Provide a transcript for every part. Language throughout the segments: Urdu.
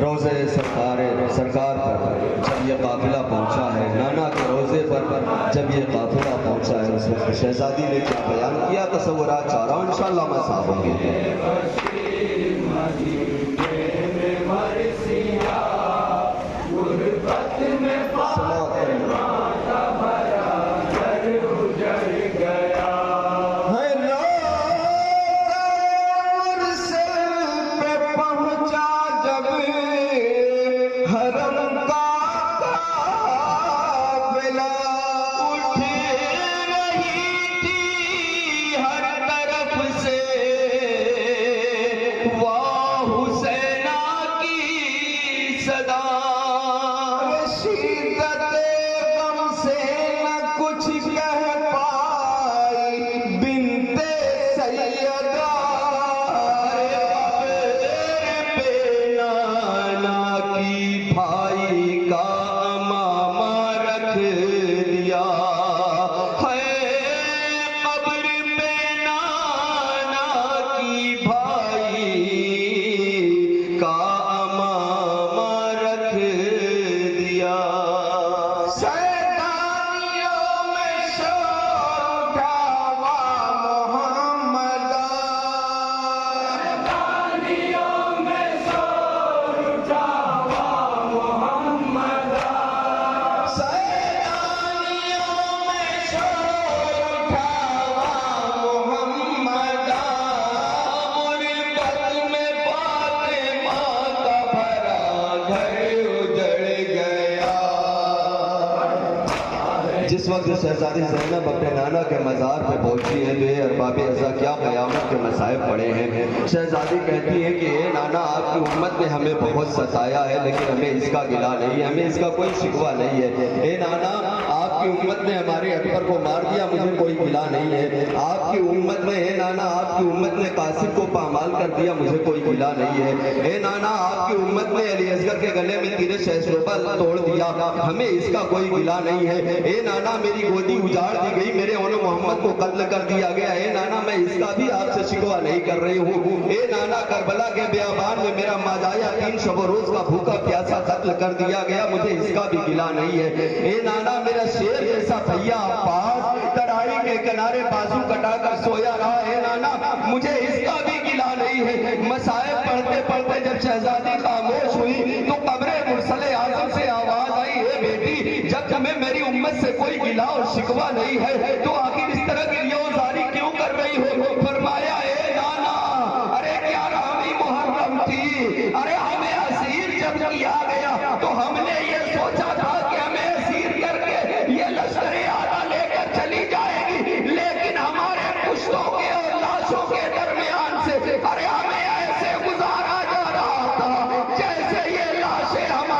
روزے سرکار پر جب یہ قافلہ پہنچا ہے، نانا کے روزے پر جب یہ قافلہ پہنچا ہے، اس وقت شہزادی نے کیا بیان کیا، تصورات چاہ رہا ہوں انشاءاللہ میں صاحب ہوں گے۔ جس وقت شہزادی زینب اپنے نانا کے مزار پہ پہنچی ہے تو یہ ارباب ازا کیا قیامت کے مصائب پڑے ہیں۔ شہزادی کہتی ہے کہ اے نانا، آپ کی امت نے ہمیں بہت ستایا ہے لیکن ہمیں اس کا گلہ نہیں ہے، ہمیں اس کا کوئی شکوہ نہیں ہے۔ اے نانا، آپ کی امت نے ہمارے اکبر کو مار دیا، مجھے کوئی گلہ نہیں ہے۔ آپ کی امت نے، اے نانا، آپ کی امت نے قاسم کو پامال کر دیا، مجھے کوئی گلہ نہیں ہے۔ اے نانا، آپ کی امت نے علی اصغر کے گلے میں تیر شہسروبہ توڑ دیا، ہمیں اس کا کوئی گلہ نہیں ہے۔ اے نانا، میری گودی اجاڑ دی گئی، میرے اون محمد کو قتل کر دیا گیا۔ اے نانا، میں اس کا بھی آپ سے شکوہ نہیں کر رہی ہوں۔ اے نانا، کربلا کے بیابان میں میرا ماجایا 3 شب و روز کا بھوکا پیاسا قتل کر دیا گیا، مجھے اس کا بھی گلہ نہیں ہے۔ اے نانا، میرا شیر جیسا بھیا عباس ترائی کے کنارے بازو کٹا کر سویا رہا۔ اے نانا، مجھے اس کا بھی گلہ نہیں ہے۔ مصائب پڑھتے پڑھتے جب شہزادی خاموش ہوئی تو قبر مرسل اعظم سے آواز آئی، اے بیٹی، جب تمہیں میری امت سے کوئی گلہ اور شکوہ نہیں ہے تو آخر اس طرح کی ریاضاری کیوں کر رہی ہو؟ فرمایا، اے نانا، ارے کیا رامی محرم تھی، ارے ہمیں اسیر جب کیا گیا تو ہم نے یہ سوچا تھا کہ ہمیں اسیر کر کے یہ لشکر اعلیٰ لے کر چلی جائے گی، لیکن ہمارے پشتوں کے اور لاشوں کے درمیان سے ارے ہمیں ایسے گزارا جا رہا تھا جیسے یہ لاشیں ہمارے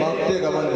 مقتے گمن